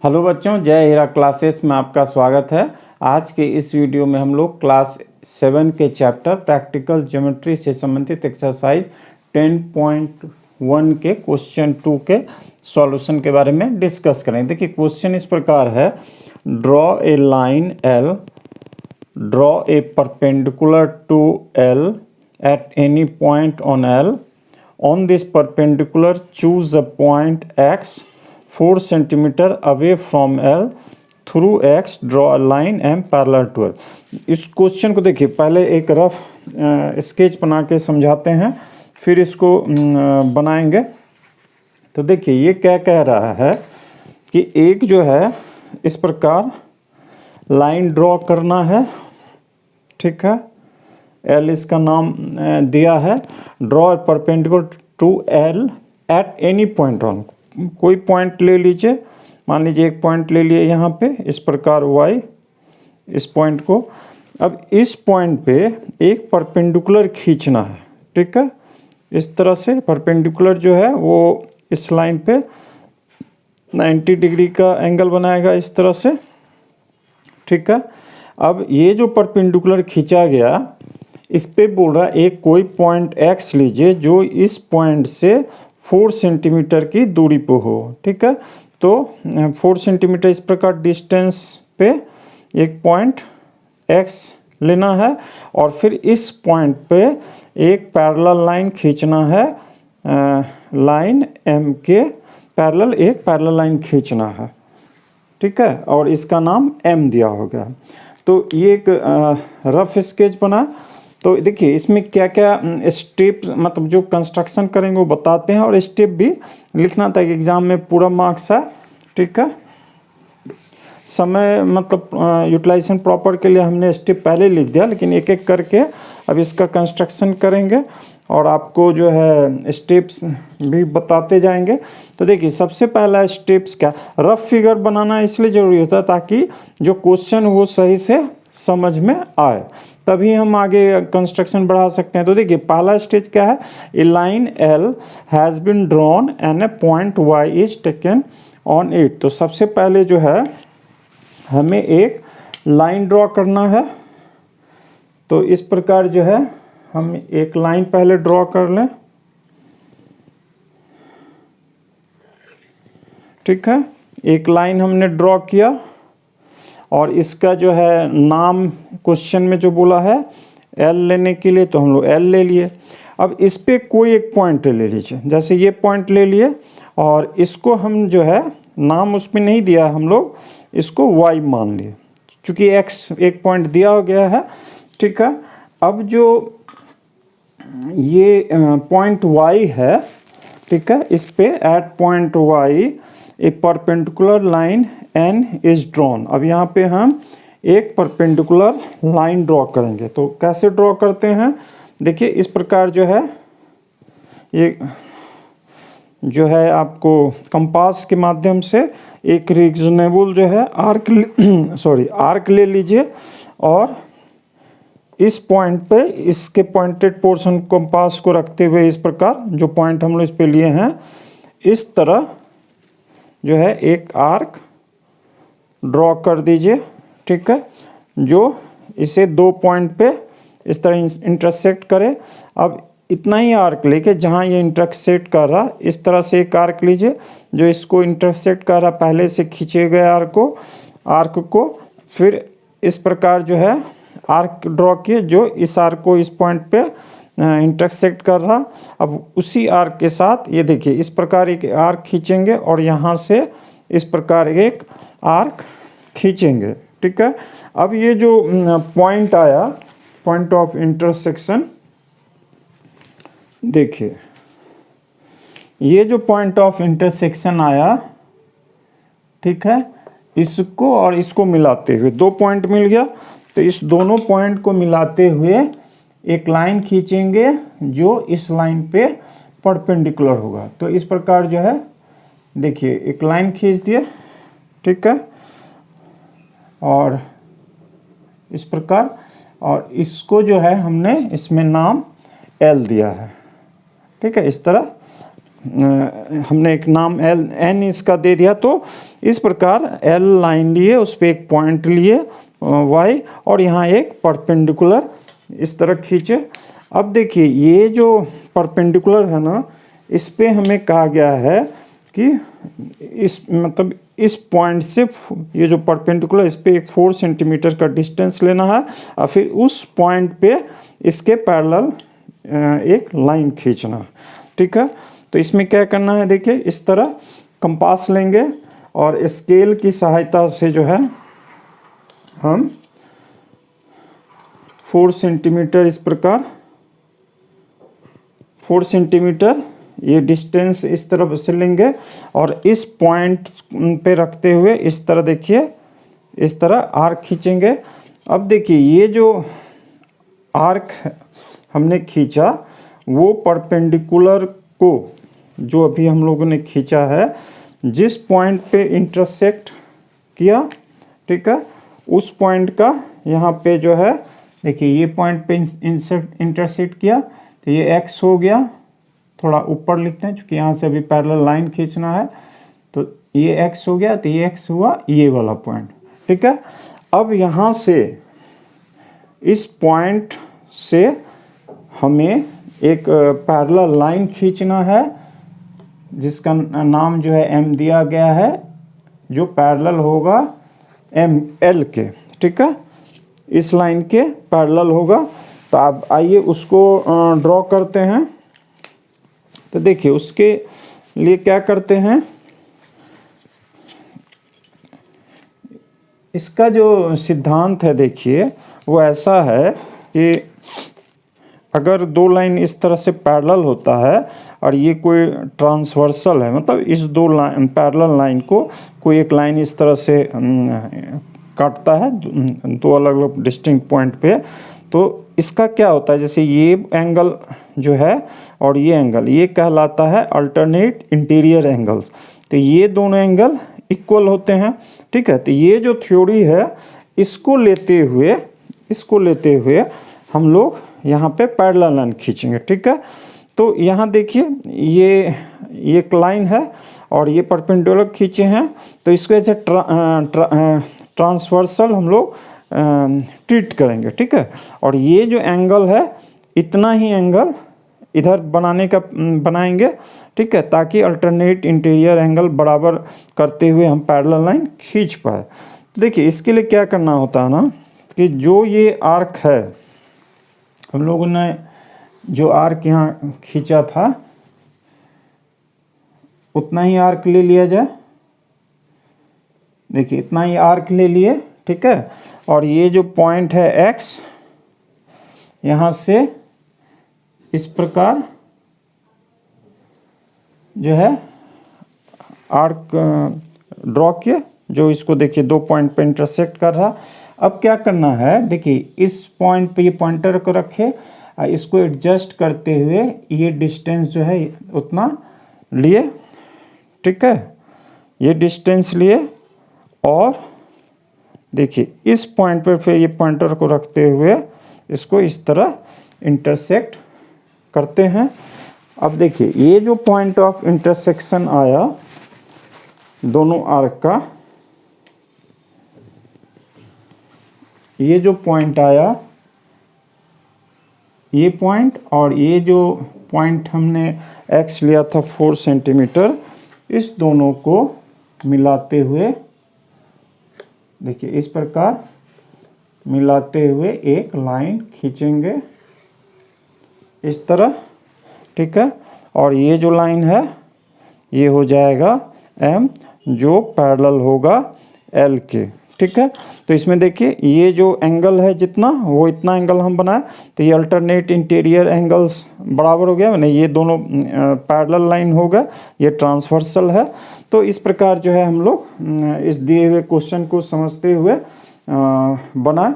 Hello बच्चों, जय हीरा classes में आपका स्वागत है। आज के इस वीडियो में हम लोग क्लास 7 के चैप्टर प्रैक्टिकल ज्योमेट्री से संबंधित एक्सरसाइज 10.1 के क्वेश्चन 2 के सॉल्यूशन के बारे में डिस्कस करेंगे। देखिए क्वेश्चन इस प्रकार है, draw a line L, draw a perpendicular to L at any point on L. On this perpendicular, choose a point X 4 cm away from L. Through X, draw a line M parallel to L. इस question को देखिए, पहले एक rough sketch बना के समझाते हैं, फिर इसको बनाएंगे। तो देखिए ये क्या कह रहा है कि एक जो है इस प्रकार लाइन ड्रॉ करना है, ठीक है। L इसका नाम दिया है। Draw perpendicular to L at any point on, कोई पॉइंट ले लीजिए, मान लीजिए एक पॉइंट ले लिए यहाँ पे, इस प्रकार Y इस पॉइंट को। अब इस पॉइंट पे एक परपेंडिकुलर खींचना है, ठीक है। इस तरह से परपेंडिकुलर जो है वो इस लाइन पे 90 डिग्री का एंगल बनाएगा इस तरह से, ठीक है। अब ये जो परपेंडिकुलर खींचा गया, इस पे बोल रहा है एक कोई पॉइंट X लीजिए जो इस पॉइंट से 4 सेंटीमीटर की दूरी पे हो, ठीक है। तो 4 सेंटीमीटर इस प्रकार डिस्टेंस पे एक पॉइंट X लेना है और फिर इस पॉइंट पे एक पैरेलल लाइन खींचना है, लाइन M के पैरेलल एक पैरेलल लाइन खींचना है, ठीक है। और इसका नाम M दिया हो गया। तो ये एक रफ स्केच बना। तो देखिए इसमें क्या क्या स्टेप, मतलब जो कंस्ट्रक्शन करेंगे वो बताते हैं, और स्टेप भी लिखना था कि एग्जाम में पूरा मार्क्स है, ठीक है। समय मतलब यूटिलाइजेशन प्रॉपर के लिए हमने स्टेप पहले लिख दिया, लेकिन एक एक करके अब इसका कंस्ट्रक्शन करेंगे और आपको जो है स्टेप्स भी बताते जाएंगे। तो देखिए सबसे पहला स्टेप्स क्या, रफ फिगर बनाना इसलिए ज़रूरी होता है ताकि जो क्वेश्चन वो सही से समझ में आए, तभी हम आगे कंस्ट्रक्शन बढ़ा सकते हैं। तो देखिए पहला स्टेज क्या है, a line L has been drawn and a point Y is taken on it. तो सबसे पहले जो है हमें एक लाइन ड्रॉ करना है। तो इस प्रकार जो है हम एक लाइन पहले ड्रॉ कर लें, ठीक है। एक लाइन हमने ड्रॉ किया और इसका जो है नाम क्वेश्चन में जो बोला है L लेने के लिए, तो हम लोग L ले लिए। अब इस पे कोई एक पॉइंट ले लीजिए, जैसे ये पॉइंट ले लिए और इसको हम जो है नाम उसमें नहीं दिया, हम लोग इसको Y मान लिए, चूँकि X एक पॉइंट दिया हो गया है, ठीक है। अब जो ये पॉइंट Y है, ठीक है, इस पे at point Y a perpendicular line N is drawn. अब यहाँ पे हम एक परपेंडिकुलर लाइन ड्रॉ करेंगे। तो कैसे ड्रॉ करते हैं, देखिए इस प्रकार जो है, ये जो है आपको कंपास के माध्यम से एक रीजनेबल जो है आर्क ले लीजिए और इस पॉइंट पे इसके पॉइंटेड पोर्शन कंपास को रखते हुए इस प्रकार जो पॉइंट हम लोग इस पे लिए हैं, इस तरह जो है एक आर्क ड्रॉ कर दीजिए, ठीक है, जो इसे दो पॉइंट पे इस तरह इंटरसेक्ट करे। अब इतना ही आर्क लेके जहाँ ये इंटरसेक्ट कर रहा, इस तरह से एक आर्क लीजिए जो इसको इंटरसेक्ट कर रहा, पहले से खींचे गए आर्क को फिर इस प्रकार जो है आर्क ड्रॉ किए जो इस आर्क को इस पॉइंट पे इंटरसेक्ट कर रहा। अब उसी आर्क के साथ ये देखिए इस प्रकार एक आर्क खींचेंगे और यहाँ से इस प्रकार एक आर्क खींचेंगे, ठीक है। अब ये जो पॉइंट आया, पॉइंट ऑफ इंटरसेक्शन, देखिए ये जो पॉइंट ऑफ इंटरसेक्शन आया, ठीक है, इसको और इसको मिलाते हुए दो पॉइंट मिल गया। तो इस दोनों पॉइंट को मिलाते हुए एक लाइन खींचेंगे जो इस लाइन पे परपेंडिकुलर होगा। तो इस प्रकार जो है देखिए एक लाइन खींच दिए, ठीक है, और इस प्रकार, और इसको जो है हमने इसमें नाम L दिया है, ठीक है, इस तरह हमने एक नाम N इसका दे दिया। तो इस प्रकार L लाइन लिए, उस पर एक पॉइंट लिए Y, और यहाँ एक परपेंडिकुलर इस तरह खींचे। अब देखिए ये जो परपेंडिकुलर है ना, इस पे हमें कहा गया है कि इस मतलब इस पॉइंट से ये जो परपेंडिकुलर, इस पे एक 4 सेंटीमीटर का डिस्टेंस लेना है, और फिर उस पॉइंट पे इसके पैरेलल एक लाइन खींचना। ठीक है, तो इसमें क्या करना है, देखिए इस तरह कंपास लेंगे और स्केल की सहायता से जो है हम 4 सेंटीमीटर इस प्रकार 4 सेंटीमीटर ये डिस्टेंस इस तरफ से लेंगे, और इस पॉइंट पे रखते हुए इस तरह देखिए इस तरह आर्क खींचेंगे। अब देखिए ये जो आर्क हमने खींचा वो परपेंडिकुलर को, जो अभी हम लोगों ने खींचा है, जिस पॉइंट पे इंटरसेक्ट किया, ठीक है, उस पॉइंट का यहाँ पे जो है देखिए ये पॉइंट पे इंटरसेक्ट किया, तो ये x हो गया। थोड़ा ऊपर लिखते हैं क्योंकि यहाँ से अभी पैरेलल लाइन खींचना है, तो ये x हो गया, तो ये x हुआ ये वाला पॉइंट। ठीक है, अब यहाँ से इस पॉइंट से हमें एक पैरेलल लाइन खींचना है जिसका नाम जो है m दिया गया है, जो पैरेलल होगा ML के। ठीक है, इस लाइन के पैरेलल होगा। तो आप आइए उसको ड्रॉ करते हैं। तो देखिए उसके लिए क्या करते हैं, इसका जो सिद्धांत है देखिए वो ऐसा है कि अगर दो लाइन इस तरह से पैरेलल होता है और ये कोई ट्रांसवर्सल है, मतलब इस दो लाइन पैरेलल लाइन को कोई एक लाइन इस तरह से काटता है दो अलग अलग डिस्टिंक्ट पॉइंट पे, तो इसका क्या होता है, जैसे ये एंगल जो है और ये एंगल, ये कहलाता है अल्टरनेट इंटीरियर एंगल्स। तो ये दोनों एंगल इक्वल होते हैं। ठीक है, तो ये जो थ्योरी है इसको लेते हुए हम लोग यहाँ पे पैरेलल लाइन खींचेंगे। ठीक है, तो यहाँ देखिए ये एक लाइन है और ये परपेंडिकुलर खींचे हैं, तो इसको ऐसे ट्रांसवर्सल हम लोग ट्रीट करेंगे। ठीक है, और ये जो एंगल है इतना ही एंगल इधर बनाएंगे। ठीक है, ताकि अल्टरनेट इंटीरियर एंगल बराबर करते हुए हम पैरेलल लाइन खींच पाए। देखिए इसके लिए क्या करना होता है ना, कि जो ये आर्क है, हम लोगों ने जो आर्क यहाँ खींचा था उतना ही आर्क ले लिया जाए। देखिए इतना ही आर्क ले लिए। ठीक है, और ये जो पॉइंट है x, यहाँ से इस प्रकार जो है आर्क ड्रॉ किए, जो इसको देखिए दो पॉइंट पे इंटरसेक्ट कर रहा। अब क्या करना है, देखिए इस पॉइंट पे ये पॉइंटर को रखे, इसको एडजस्ट करते हुए ये डिस्टेंस जो है उतना लिए। ठीक है, ये डिस्टेंस लिए और देखिए इस पॉइंट पर फिर ये पॉइंटर को रखते हुए इसको इस तरह इंटरसेक्ट करते हैं। अब देखिए ये जो पॉइंट ऑफ इंटरसेक्शन आया दोनों आर्क का, ये जो पॉइंट आया, ये पॉइंट और ये जो पॉइंट हमने x लिया था 4 सेंटीमीटर, इस दोनों को मिलाते हुए देखिए इस प्रकार मिलाते हुए एक लाइन खींचेंगे इस तरह। ठीक है, और ये जो लाइन है ये हो जाएगा M, जो पैरेलल होगा L के। ठीक है, तो इसमें देखिए ये जो एंगल है जितना, वो इतना एंगल हम बनाए, तो ये अल्टरनेट इंटीरियर एंगल्स बराबर हो गया, नहीं ये दोनों पैरेलल लाइन होगा, ये ट्रांसवर्सल है। तो इस प्रकार जो है हम लोग इस दिए हुए क्वेश्चन को समझते हुए बनाए।